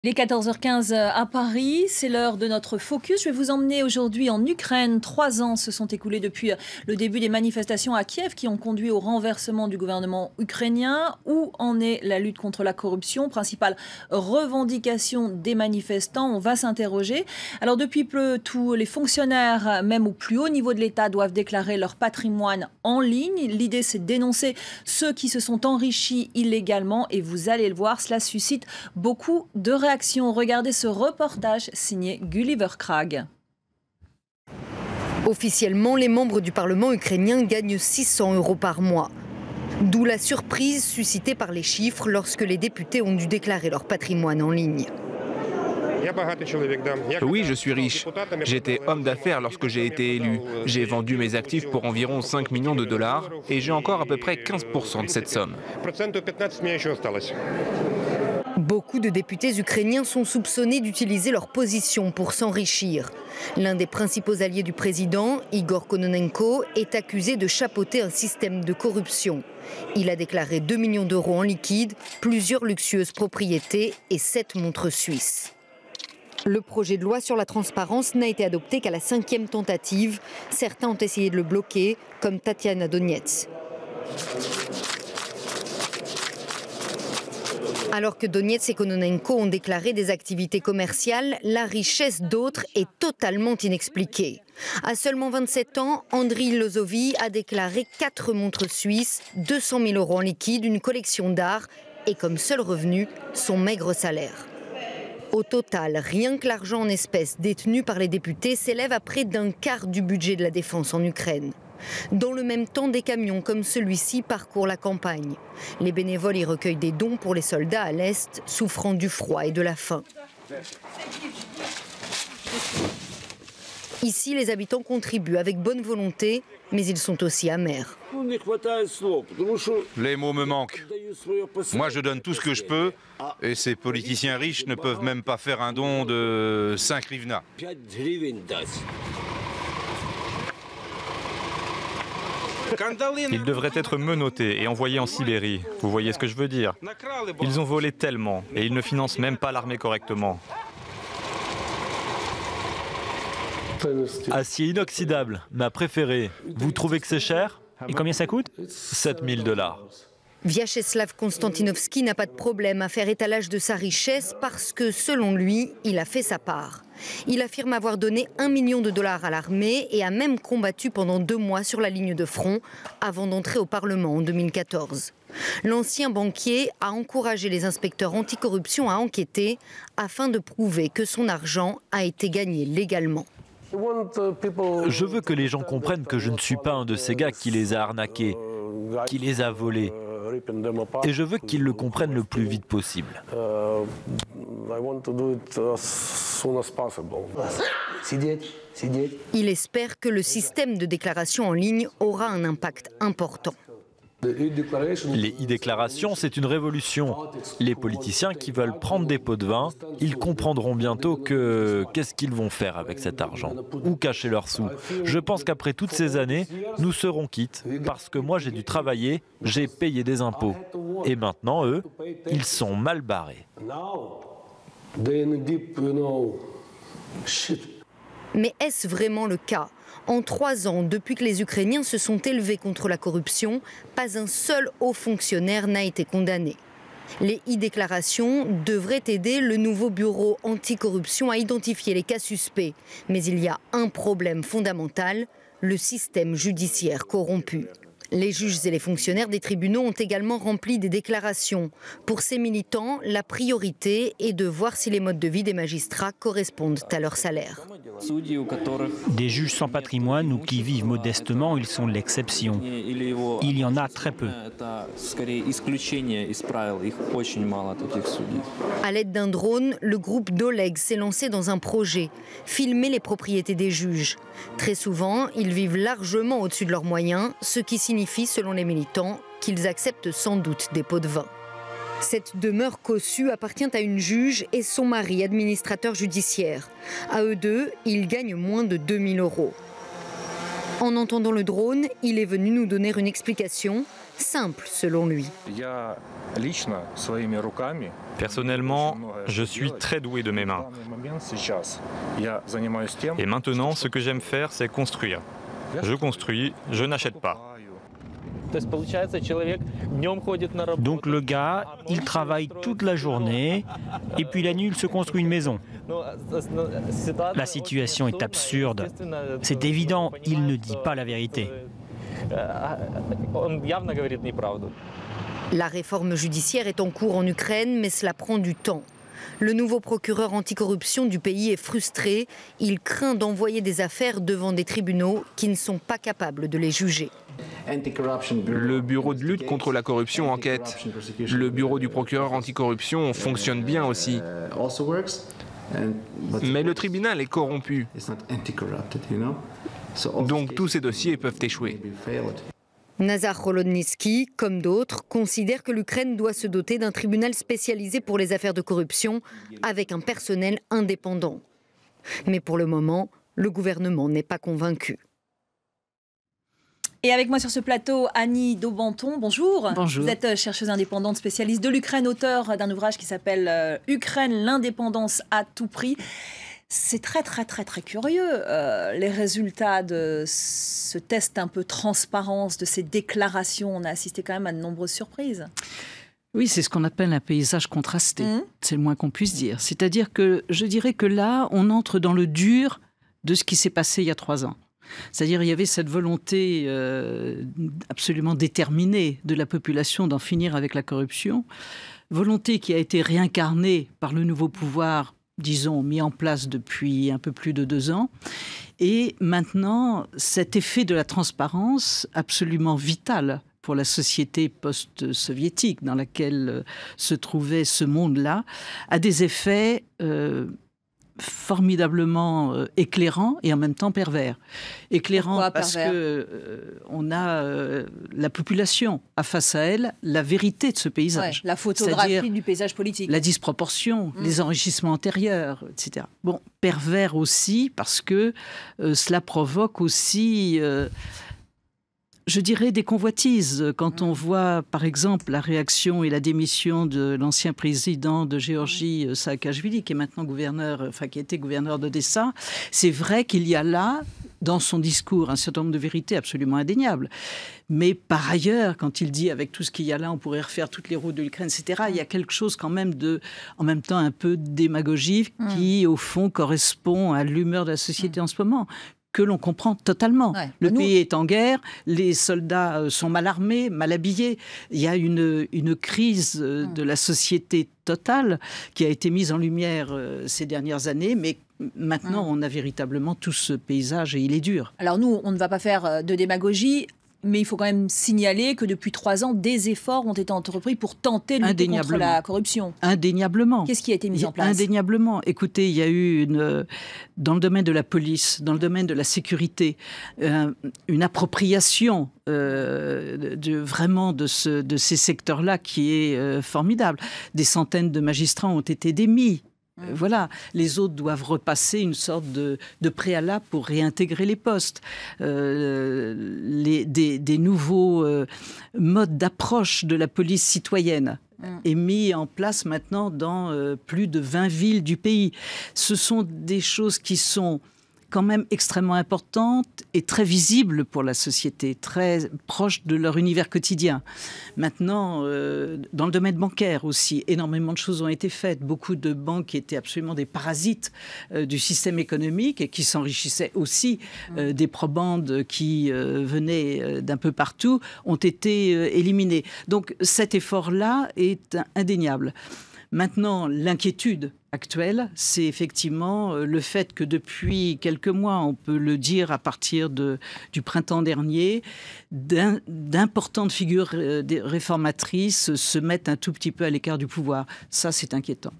Il est 14h15 à Paris, c'est l'heure de notre focus. Je vais vous emmener aujourd'hui en Ukraine. 3 ans se sont écoulés depuis le début des manifestations à Kiev qui ont conduit au renversement du gouvernement ukrainien. Où en est la lutte contre la corruption? Principale revendication des manifestants, on va s'interroger. Alors depuis peu, tous les fonctionnaires, même au plus haut niveau de l'État, doivent déclarer leur patrimoine en ligne. L'idée, c'est de dénoncer ceux qui se sont enrichis illégalement. Et vous allez le voir, cela suscite beaucoup de réactions. Regardez ce reportage signé Gulliver Krag. Officiellement, les membres du Parlement ukrainien gagnent 600 € par mois. D'où la surprise suscitée par les chiffres lorsque les députés ont dû déclarer leur patrimoine en ligne. Oui, je suis riche. J'étais homme d'affaires lorsque j'ai été élu. J'ai vendu mes actifs pour environ 5 millions de dollars et j'ai encore à peu près 15% de cette somme. Beaucoup de députés ukrainiens sont soupçonnés d'utiliser leur position pour s'enrichir. L'un des principaux alliés du président, Igor Kononenko, est accusé de chapeauter un système de corruption. Il a déclaré 2 millions d'euros en liquide, plusieurs luxueuses propriétés et 7 montres suisses. Le projet de loi sur la transparence n'a été adopté qu'à la 5e tentative. Certains ont essayé de le bloquer, comme Tatiana Donetsk. Alors que Donetsk et Kononenko ont déclaré des activités commerciales, la richesse d'autres est totalement inexpliquée. À seulement 27 ans, Andriy Lozovi a déclaré 4 montres suisses, 200 000 € en liquide, une collection d'art et comme seul revenu, son maigre salaire. Au total, rien que l'argent en espèces détenu par les députés s'élève à près d'un quart du budget de la défense en Ukraine. Dans le même temps, des camions comme celui-ci parcourent la campagne. Les bénévoles y recueillent des dons pour les soldats à l'Est, souffrant du froid et de la faim. Ici, les habitants contribuent avec bonne volonté, mais ils sont aussi amers. Les mots me manquent. Moi, je donne tout ce que je peux, et ces politiciens riches ne peuvent même pas faire un don de 5 hryvnias. Ils devraient être menottés et envoyés en Sibérie. Vous voyez ce que je veux dire? Ils ont volé tellement et ils ne financent même pas l'armée correctement. Acier inoxydable, ma préférée. Vous trouvez que c'est cher? Et combien ça coûte? 7 000 $. Vyacheslav Konstantinovski n'a pas de problème à faire étalage de sa richesse parce que, selon lui, il a fait sa part. Il affirme avoir donné 1 million de dollars à l'armée et a même combattu pendant 2 mois sur la ligne de front avant d'entrer au Parlement en 2014. L'ancien banquier a encouragé les inspecteurs anticorruption à enquêter afin de prouver que son argent a été gagné légalement. Je veux que les gens comprennent que je ne suis pas un de ces gars qui les a arnaqués, qui les a volés. Et je veux qu'ils le comprennent le plus vite possible. Il espère que le système de déclaration en ligne aura un impact important. Les e-déclarations, c'est une révolution. Les politiciens qui veulent prendre des pots de vin, ils comprendront bientôt que qu'est-ce qu'ils vont faire avec cet argent, où cacher leurs sous. Je pense qu'après toutes ces années, nous serons quittes, parce que moi j'ai dû travailler, j'ai payé des impôts. Et maintenant, eux, ils sont mal barrés. Mais est-ce vraiment le cas ? En 3 ans, depuis que les Ukrainiens se sont élevés contre la corruption, pas un seul haut fonctionnaire n'a été condamné. Les e-déclarations devraient aider le nouveau bureau anticorruption à identifier les cas suspects. Mais il y a un problème fondamental, le système judiciaire corrompu. Les juges et les fonctionnaires des tribunaux ont également rempli des déclarations. Pour ces militants, la priorité est de voir si les modes de vie des magistrats correspondent à leur salaire. Des juges sans patrimoine ou qui vivent modestement, ils sont l'exception. Il y en a très peu. À l'aide d'un drone, le groupe d'Oleg s'est lancé dans un projet, filmer les propriétés des juges. Très souvent, ils vivent largement au-dessus de leurs moyens, ce qui signifie, selon les militants, qu'ils acceptent sans doute des pots de vin. Cette demeure cossue appartient à une juge et son mari, administrateur judiciaire. À eux deux, ils gagnent moins de 2 000 €. En entendant le drone, il est venu nous donner une explication. simple selon lui. Personnellement, je suis très doué de mes mains. Et maintenant, ce que j'aime faire, c'est construire. Je construis, je n'achète pas. Donc le gars, il travaille toute la journée et puis la nuit, il se construit une maison. La situation est absurde. C'est évident, il ne dit pas la vérité. La réforme judiciaire est en cours en Ukraine, mais cela prend du temps. Le nouveau procureur anticorruption du pays est frustré. Il craint d'envoyer des affaires devant des tribunaux qui ne sont pas capables de les juger. Le bureau de lutte contre la corruption enquête. Le bureau du procureur anticorruption fonctionne bien aussi. Mais le tribunal est corrompu. Donc tous ces dossiers peuvent échouer. Nazar Holodnytsky, comme d'autres, considère que l'Ukraine doit se doter d'un tribunal spécialisé pour les affaires de corruption avec un personnel indépendant. Mais pour le moment, le gouvernement n'est pas convaincu. Et avec moi sur ce plateau, Annie Daubenton, bonjour. Bonjour. Vous êtes chercheuse indépendante, spécialiste de l'Ukraine, auteure d'un ouvrage qui s'appelle « Ukraine, l'indépendance à tout prix ». C'est très curieux, les résultats de ce test un peu transparence, de ces déclarations. On a assisté quand même à de nombreuses surprises. Oui, c'est ce qu'on appelle un paysage contrasté, c'est le moins qu'on puisse dire. C'est-à-dire que je dirais que là, on entre dans le dur de ce qui s'est passé il y a 3 ans. C'est-à-dire il y avait cette volonté absolument déterminée de la population d'en finir avec la corruption, volonté qui a été réincarnée par le nouveau pouvoir, disons, mis en place depuis un peu plus de 2 ans. Et maintenant, cet effet de la transparence absolument vital pour la société post-soviétique dans laquelle se trouvait ce monde-là, a des effets formidablement éclairant et en même temps pervers. Éclairant Pourquoi parce pervers? que on a la population a face à elle la vérité de ce paysage. Ouais, la photographie C'est-à-dire du paysage politique. la disproportion, les enrichissements antérieurs, etc. Bon, pervers aussi parce que cela provoque aussi... je dirais des convoitises. Quand on voit, par exemple, la réaction et la démission de l'ancien président de Géorgie, Saakashvili, qui est maintenant gouverneur, qui était gouverneur d'Odessa, c'est vrai qu'il y a là, dans son discours, un certain nombre de vérités absolument indéniables. Mais par ailleurs, quand il dit avec tout ce qu'il y a là, on pourrait refaire toutes les routes de l'Ukraine, etc., il y a quelque chose quand même de, en même temps, un peu démagogique qui, au fond, correspond à l'humeur de la société en ce moment, que l'on comprend totalement. Ouais. Le pays est en guerre, les soldats sont mal armés, mal habillés. Il y a une crise de la société totale qui a été mise en lumière ces dernières années, mais maintenant on a véritablement tout ce paysage et il est dur. Alors nous, on ne va pas faire de démagogie, mais il faut quand même signaler que depuis 3 ans, des efforts ont été entrepris pour tenter de lutter contre la corruption. Indéniablement. Qu'est-ce qui a été mis en place? Indéniablement. Écoutez, il y a eu, dans le domaine de la police, dans le domaine de la sécurité, une appropriation vraiment de ces secteurs-là qui est formidable. Des centaines de magistrats ont été démis. Voilà, les autres doivent repasser une sorte de préalable pour réintégrer les postes. Des nouveaux modes d'approche de la police citoyenne est mis en place maintenant dans plus de 20 villes du pays. Ce sont des choses qui sont quand même extrêmement importantes et très visibles pour la société, très proches de leur univers quotidien. Maintenant, dans le domaine bancaire aussi, énormément de choses ont été faites. Beaucoup de banques qui étaient absolument des parasites du système économique et qui s'enrichissaient aussi des probandes qui venaient d'un peu partout, ont été éliminées. Donc cet effort-là est indéniable. Maintenant, l'inquiétude actuelle, c'est effectivement le fait que depuis quelques mois, on peut le dire à partir du printemps dernier, d'importantes figures réformatrices se mettent un tout petit peu à l'écart du pouvoir. Ça, c'est inquiétant.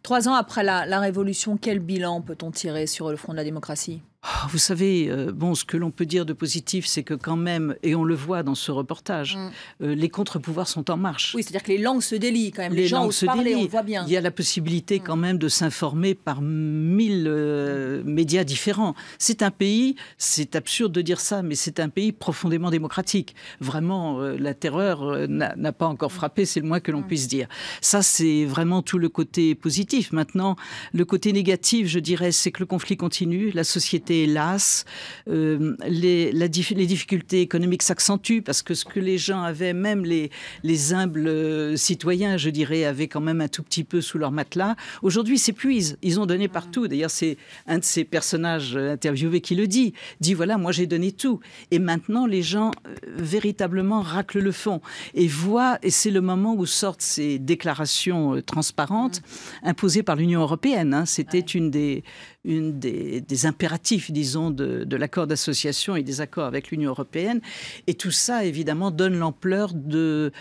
3 ans après la Révolution, quel bilan peut-on tirer sur le front de la démocratie ? Vous savez, ce que l'on peut dire de positif, c'est que quand même, et on le voit dans ce reportage, les contre-pouvoirs sont en marche. Oui, c'est-à-dire que les langues se délient quand même. Les gens osent parler, on le voit bien. Il y a la possibilité quand même même de s'informer par 1000 médias différents. C'est un pays, c'est absurde de dire ça, mais c'est un pays profondément démocratique. Vraiment, la terreur n'a pas encore frappé, c'est le moins que l'on puisse dire. Ça, c'est vraiment tout le côté positif. Maintenant, le côté négatif, je dirais, c'est que le conflit continue, la société est lasse, les difficultés économiques s'accentuent parce que ce que les gens avaient, même les humbles citoyens, je dirais, avaient quand même un tout petit peu sous leur matelas, aujourd'hui s'épuisent. Ils ont donné partout. D'ailleurs, c'est un de ces personnages interviewés qui le dit voilà, moi j'ai donné tout. Et maintenant, les gens véritablement raclent le fond et voient, et c'est le moment où sortent ces déclarations transparentes imposées par l'Union européenne. Hein. C'était une des impératifs, disons, de l'accord d'association et des accords avec l'Union européenne. Et tout ça, évidemment, donne l'ampleur de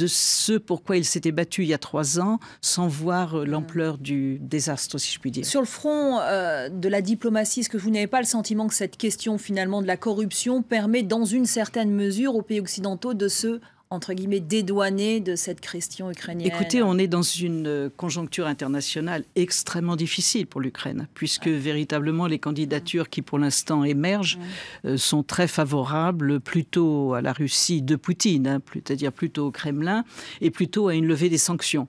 ce pourquoi il s'était battu il y a 3 ans, sans voir l'ampleur du désastre, si je puis dire. Sur le front de la diplomatie, est-ce que vous n'avez pas le sentiment que cette question, finalement, de la corruption permet, dans une certaine mesure, aux pays occidentaux de se, entre guillemets, dédouaner de cette question ukrainienne? Écoutez, on est dans une conjoncture internationale extrêmement difficile pour l'Ukraine, puisque véritablement les candidatures qui pour l'instant émergent sont très favorables plutôt à la Russie de Poutine, hein, c'est-à-dire plutôt au Kremlin, et plutôt à une levée des sanctions.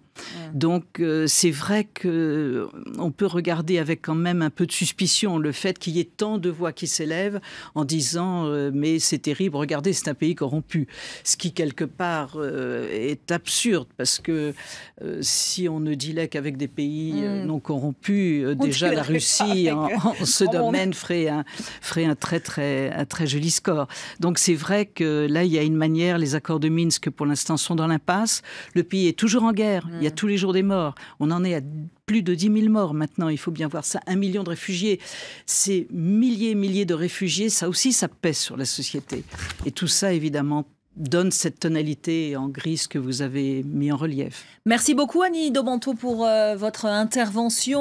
Donc c'est vrai qu'on peut regarder avec quand même un peu de suspicion le fait qu'il y ait tant de voix qui s'élèvent en disant mais c'est terrible, regardez, c'est un pays corrompu. Ce qui quelque part est absurde parce que si on ne dealait qu'avec des pays non corrompus, déjà la Russie en ce domaine ferait un très joli score. Donc c'est vrai que là il y a une manière, les accords de Minsk pour l'instant sont dans l'impasse, le pays est toujours en guerre, il y a tous les jours des morts, on en est à plus de 10 000 morts maintenant, il faut bien voir ça, 1 million de réfugiés. Ces milliers de réfugiés, ça aussi, ça pèse sur la société. Et tout ça, évidemment, donne cette tonalité en gris que vous avez mis en relief. Merci beaucoup Annie Dobonto pour votre intervention.